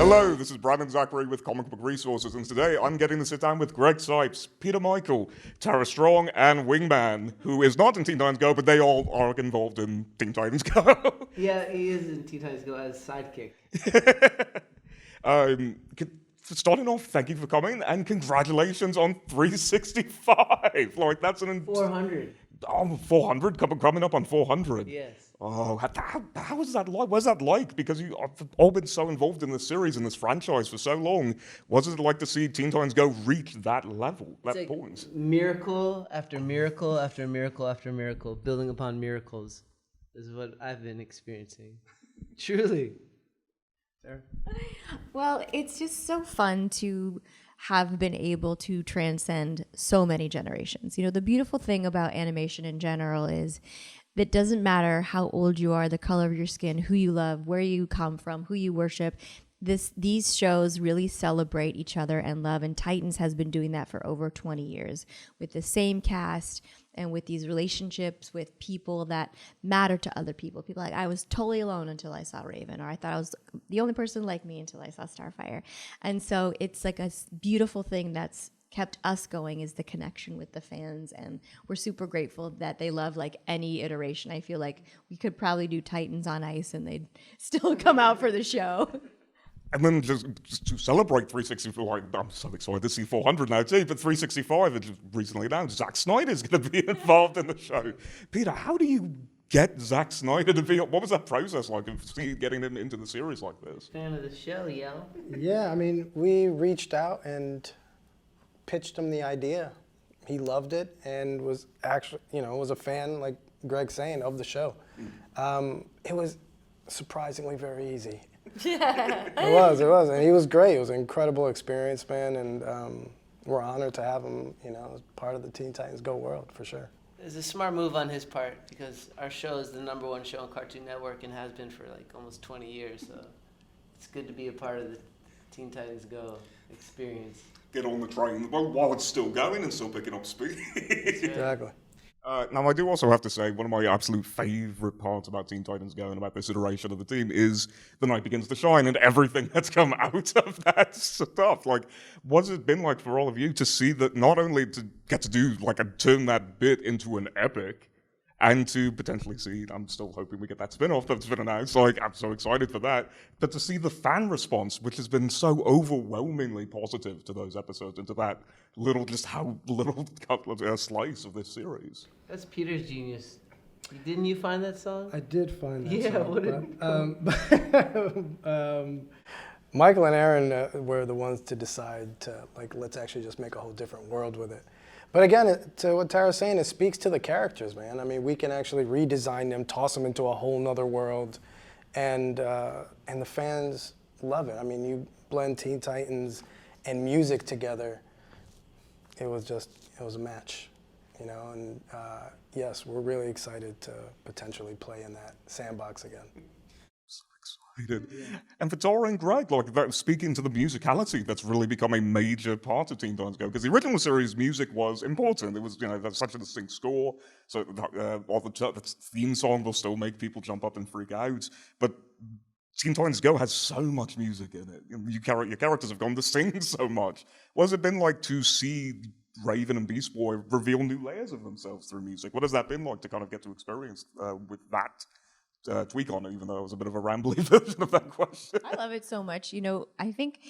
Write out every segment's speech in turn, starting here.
Hello, this is Brandon Zachary with Comic Book Resources, and today I'm getting to sit down with Greg Cipes, Peter Michail, Tara Strong, and Wingman, who is not in Teen Titans Go, but they all are involved in Teen Titans Go. Yeah, he is in Teen Titans Go as sidekick. Starting off, thank you for coming, and congratulations on 365. Like, that's 400. 400, coming up on 400. Yes. Oh, how is that like? What's that like? Because you have all been so involved in this series and this franchise for so long. What's it like to see Teen Titans Go reach that level, that point? Miracle after miracle after miracle after miracle, building upon miracles, is what I've been experiencing. Truly. Sarah? Well, it's just so fun to have been able to transcend so many generations. You know, the beautiful thing about animation in general is that it doesn't matter how old you are, the color of your skin, who you love, where you come from, who you worship. These shows really celebrate each other and love, and Titans has been doing that for over 20 years with the same cast and with these relationships with people that matter to other people. People like, I was totally alone until I saw Raven, or I thought I was the only person like me until I saw Starfire. And so it's like a beautiful thing that's kept us going, is the connection with the fans, and we're super grateful that they love like any iteration. I feel like we could probably do Titans on Ice and they'd still come out for the show. And then just to celebrate 365, I'm so excited to see 400 now too, but 365, it just recently announced Zack Snyder's going to be involved in the show. Peter, how do you get Zack Snyder to be, what was that process like of getting him into the series like this? Fan of the show, yo. Yeah, I mean, we reached out and pitched him the idea. He loved it and was actually, was a fan, like Greg's saying, of the show. It was surprisingly very easy. It was, and he was great. It was an incredible experience, man, and we're honored to have him, as part of the Teen Titans Go world, for sure. It's a smart move on his part, because our show is the #1 show on Cartoon Network and has been for like almost 20 years, so it's good to be a part of the Teen Titans Go experience. Get on the train while it's still going and still picking up speed. Exactly. Now, I do also have to say, one of my absolute favorite parts about Teen Titans Go and about this iteration of the team is The Night Begins to Shine and everything that's come out of that stuff. Like, what's it been like for all of you to see that, not only to get to do, like, turn that bit into an epic, and to potentially see, I'm still hoping we get that spin-off that's been announced, like, I'm so excited for that, but to see the fan response, which has been so overwhelmingly positive to those episodes, and to that little, just how little slice of this series. That's Peter's genius. Didn't you find that song? I did find that song. Yeah, Michael and Aaron were the ones to decide to, like, let's actually just make a whole different world with it. But again, to what Tara's saying, it speaks to the characters, man. I mean, we can actually redesign them, toss them into a whole nother world, and the fans love it. I mean, you blend Teen Titans and music together, it was a match, and yes, we're really excited to potentially play in that sandbox again. So excited. Yeah. And for Tara and Greg, like, that, speaking to the musicality that's really become a major part of Teen Titans Go, because the original series music was important. It was, that's such a distinct score, so the theme song will still make people jump up and freak out, but Teen Titans Go has so much music in it. Your characters have gone to sing so much. What has it been like to see Raven and Beast Boy reveal new layers of themselves through music? What has that been like to kind of get to experience with that tweak on it, even though it was a bit of a rambly version of that question? I love it so much. I think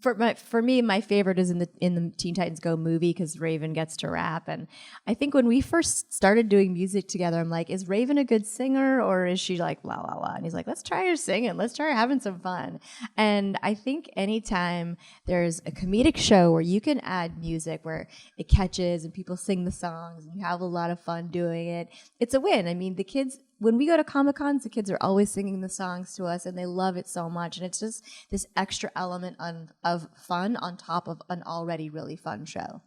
for me, my favorite is in the Teen Titans Go movie, because Raven gets to rap. And I think when we first started doing music together, I'm like, is Raven a good singer, or is she like la la la? And he's like, let's try her singing, let's try her having some fun. And I think anytime there's a comedic show where you can add music where it catches and people sing the songs and you have a lot of fun doing it, it's a win. I mean, the kids, when we go to Comic-Cons, the kids are always singing the songs to us, and they love it so much. And it's just this extra element of fun on top of an already really fun show.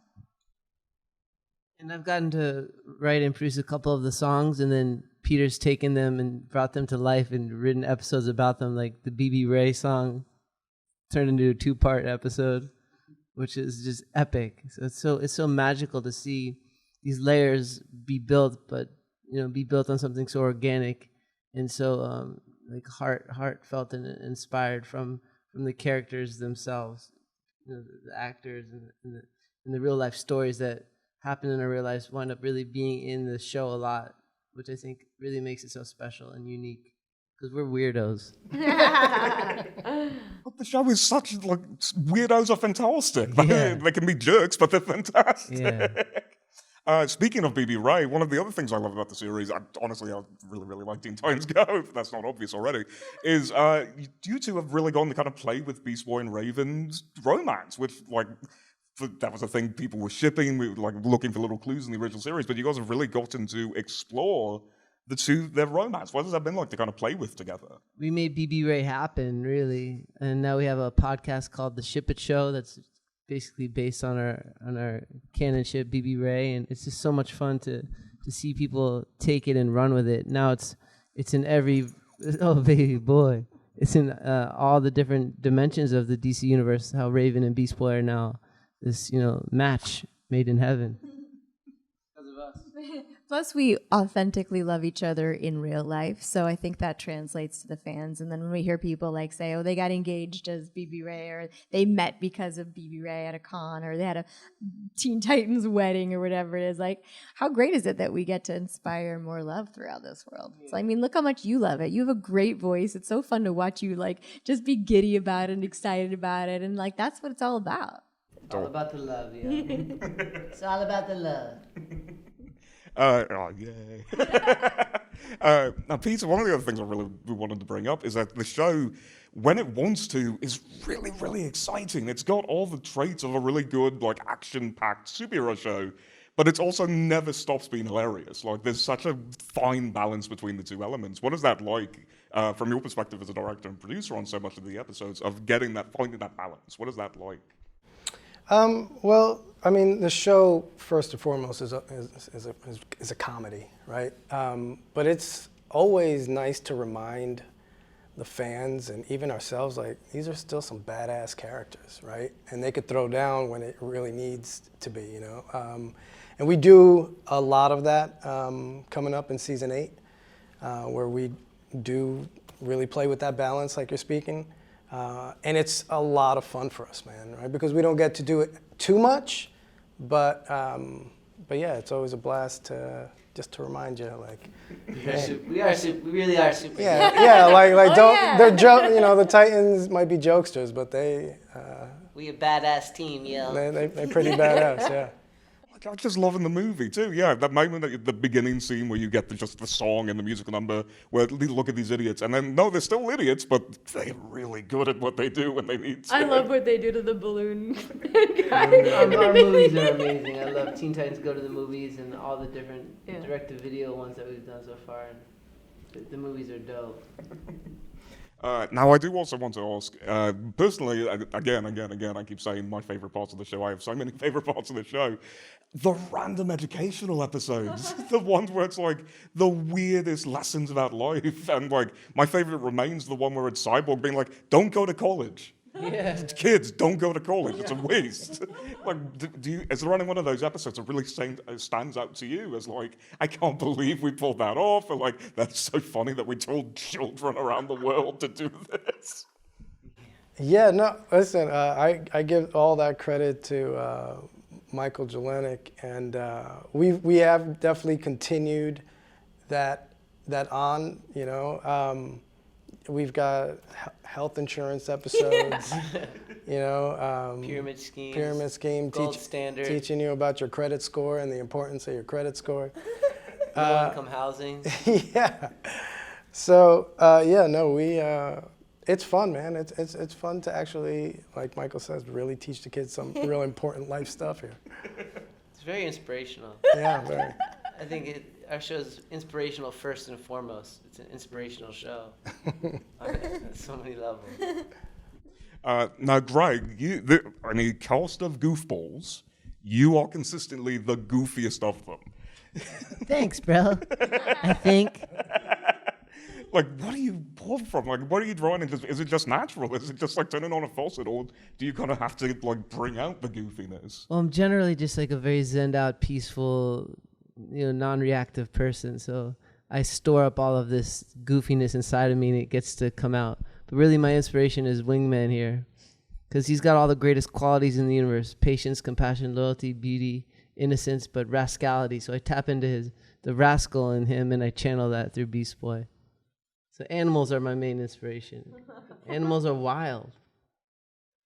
And I've gotten to write and produce a couple of the songs, and then Peter's taken them and brought them to life and written episodes about them, like the BB Ray song turned into a 2-part episode, which is just epic. So it's so magical to see these layers be built, but be built on something so organic and so like heartfelt and inspired from from the characters themselves, the actors and the real life stories that happen in our real lives wind up really being in the show a lot, which I think really makes it so special and unique. Because we're weirdos. But the show is such, like, weirdos are fantastic. Yeah. They can be jerks, but they're fantastic. Yeah. Speaking of BB Ray, one of the other things I love about the series, honestly, I really, really like Teen Titans Go, if that's not obvious already, is you two have really gone to kind of play with Beast Boy and Raven's romance, which, like, that was a thing people were shipping, we were, like, looking for little clues in the original series, but you guys have really gotten to explore their romance. What has that been like to kind of play with together? We made BB Ray happen, really, and now we have a podcast called The Ship It Show that's basically based on our canon ship BB Ray, and it's just so much fun to see people take it and run with it. Now it's in every baby boy, it's in all the different dimensions of the DC universe. How Raven and Beast Boy are now this match made in heaven. Plus, we authentically love each other in real life, so I think that translates to the fans. And then when we hear people like say, "Oh, they got engaged as BB Ray," or "They met because of BB Ray at a con," or "They had a Teen Titans wedding," or whatever it is, like, how great is it that we get to inspire more love throughout this world? Yeah. So, I mean, look how much you love it. You have a great voice. It's so fun to watch you, like, just be giddy about it and excited about it, and, like, that's what it's all about. All about the love, yeah. It's all about the love. Yay. Now, Peter, one of the other things we wanted to bring up is that the show, when it wants to, is really, really exciting. It's got all the traits of a really good, like, action-packed superhero show, but it also never stops being hilarious. Like, there's such a fine balance between the two elements. What is that like, from your perspective as a director and producer on so much of the episodes, of finding that balance? What is that like? Well, I mean, the show first and foremost is a comedy, right? But it's always nice to remind the fans and even ourselves, like, these are still some badass characters, right? And they could throw down when it really needs to be, And we do a lot of that coming up in season 8, where we do really play with that balance, like you're speaking. And it's a lot of fun for us, man, right? Because we don't get to do it too much, but yeah, it's always a blast just to remind you, like, we really are super. Yeah, like they're the Titans might be jokesters, but we a badass team, yo. They're pretty badass, yeah. I'm just loving the movie too. Yeah, that moment at the beginning scene where you get just the song and the musical number, where look at these idiots, and then no, they're still idiots, but they're really good at what they do when they need to. I love what they do to the balloon guy. Our movies are amazing. I love Teen Titans Go to the Movies and all the different direct-to-video ones that we've done so far. And the movies are dope. Now, I do also want to ask, personally, again, I keep saying my favorite parts of the show. I have so many favorite parts of the show. The random educational episodes, the ones where it's like the weirdest lessons about life. And like, my favorite remains the one where it's Cyborg being like, don't go to college. Yeah. Kids, don't go to college. It's a waste. Like, is there any one of those episodes that really stands out to you as like, I can't believe we pulled that off, or like, that's so funny that we told children around the world to do this? Yeah, no, listen, I give all that credit to Michael Jelenic, and we have definitely continued that on, we've got health insurance episodes, pyramid scheme, gold standard, teaching you about your credit score and the importance of your credit score. Low-income housing. Yeah. So it's fun, man. It's fun to actually, like Michael says, really teach the kids some real important life stuff here. It's very inspirational. Yeah, very. I think our show is inspirational first and foremost. It's an inspirational show on so many levels. Now, Greg, cast of goofballs, you are consistently the goofiest of them. Thanks, bro. I think. Like, what do you pull from? Like, what are you drawing? Is it just natural? Is it just like turning on a faucet, or do you kind of have to like bring out the goofiness? Well, I'm generally just like a very zenned out, peaceful, non-reactive person. So I store up all of this goofiness inside of me, and it gets to come out But really, my inspiration is Wingman here, because he's got all the greatest qualities in the universe: patience, compassion, loyalty, beauty, innocence, but rascality. So I tap into the rascal in him, and I channel that through Beast Boy. So animals are my main inspiration. Animals are wild.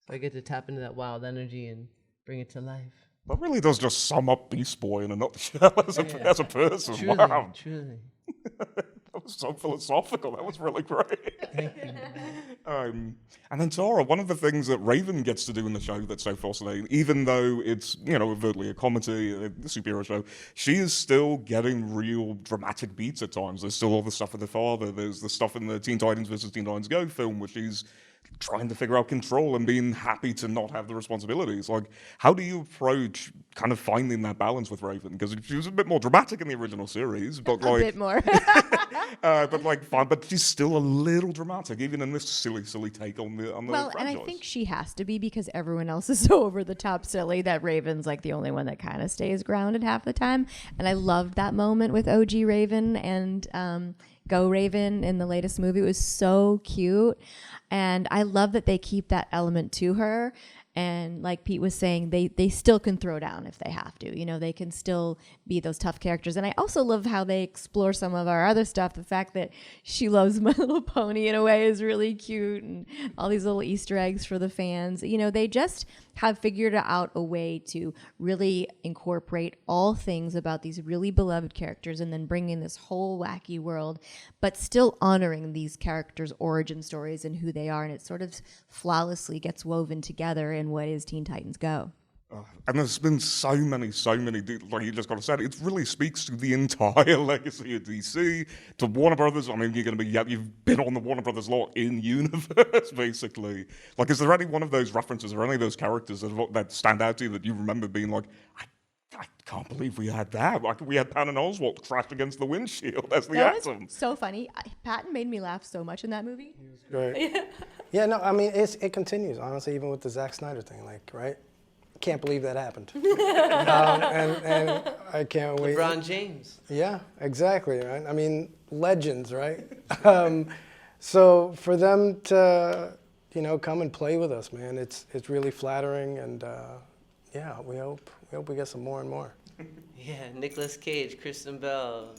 So I get to tap into that wild energy and bring it to life. That really does just sum up Beast Boy in a nutshell as a person. Truly, Wow. truly. That was so philosophical. That was really great. Thank you. And then Tara, one of the things that Raven gets to do in the show that's so fascinating, even though it's, overtly a comedy, a superhero show, she is still getting real dramatic beats at times. There's still all the stuff with her father. There's the stuff in the Teen Titans vs. Teen Titans Go film where she's trying to figure out control and being happy to not have the responsibilities. Like, how do you approach kind of finding that balance with Raven? Because she was a bit more dramatic in the original series, but A bit more. but she's still a little dramatic, even in this silly take on the Well, and I franchise. think she has to be, because everyone else is so over the top silly that Raven's like the only one that kind of stays grounded half the time. And I loved that moment with OG Raven and Go Raven in the latest movie. It was so cute. And I love that they keep that element to her. And like Pete was saying, they still can throw down if they have to. They can still be those tough characters. And I also love how they explore some of our other stuff. The fact that she loves My Little Pony in a way is really cute, and all these little Easter eggs for the fans. They just have figured out a way to really incorporate all things about these really beloved characters and then bring in this whole wacky world, but still honoring these characters' origin stories and who they are. And it sort of flawlessly gets woven together in what is Teen Titans Go. And there's been so many, like you just got to say, it really speaks to the entire legacy of DC, to Warner Brothers. I mean, you've been on the Warner Brothers lot in universe, basically. Like, is there any one of those references or any of those characters that stand out to you that you remember being like, I can't believe we had that. Like, we had Patton Oswalt crash against the windshield as the That Atom. was so funny. Patton made me laugh so much in that movie. Right. Yeah, no, I mean, it continues, honestly, even with the Zack Snyder thing, like, right? Can't believe that happened. And I can't wait. LeBron James. Yeah, exactly, right? I mean, legends, right? So for them to, come and play with us, man, it's really flattering, and yeah, we hope we get some more and more. Yeah, Nicolas Cage, Kristen Bell.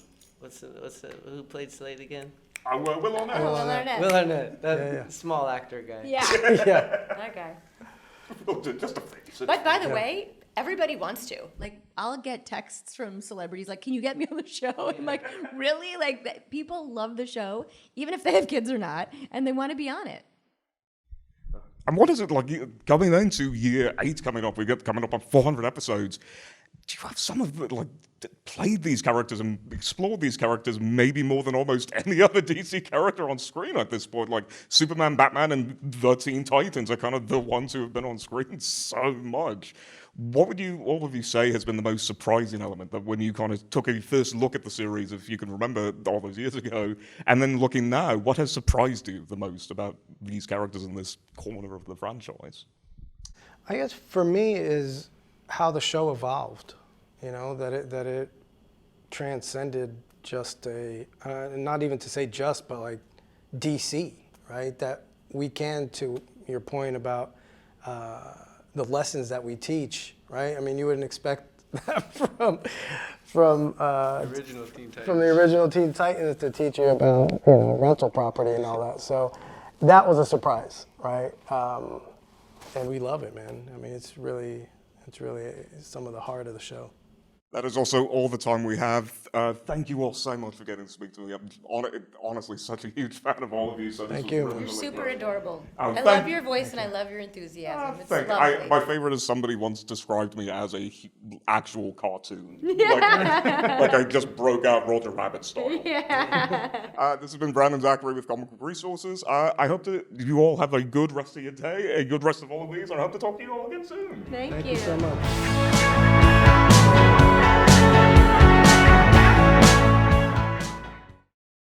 Who played Slade again? Will Arnett. Will Arnett. Will Arnett, that Yeah. small actor guy. Yeah, Yeah. that guy. Just a face. But by the way, everybody wants to. Like, I'll get texts from celebrities like, "Can you get me on the show?" I'm like, really? Like, people love the show, even if they have kids or not, and they want to be on it. And what is it like coming into year 8 coming up? Coming up on 400 episodes. Do you have some of it played these characters and explored these characters maybe more than almost any other DC character on screen at this point? Like Superman, Batman, and the Teen Titans are kind of the ones who have been on screen so much. What would all of you say has been the most surprising element that when you kind of took a first look at the series, if you can remember all those years ago, and then looking now, what has surprised you the most about these characters in this corner of the franchise? I guess for me is how the show evolved, that it transcended just not even to say just, but like DC, right? That we can, to your point about the lessons that we teach, right? I mean, you wouldn't expect that from Original Teen Titans. from the original Teen Titans to teach you about rental property and all that. So that was a surprise, right? And we love it, man. I mean, it's really some of the heart of the show. That is also all the time we have. Thank you all so much for getting to speak to me. I'm honestly such a huge fan of all of you. So Thank this you. was You're really super great. adorable. Oh, I thank- love your voice and I love your enthusiasm. It's lovely. My favorite is somebody once described me as a actual cartoon. like I just broke out Roger Rabbit style. Yeah. This has been Brandon Zachary with Comic Book Resources. I hope you all have a good rest of your day, a good rest of all of these, and I hope to talk to you all again soon. Thank Thank you. you so much.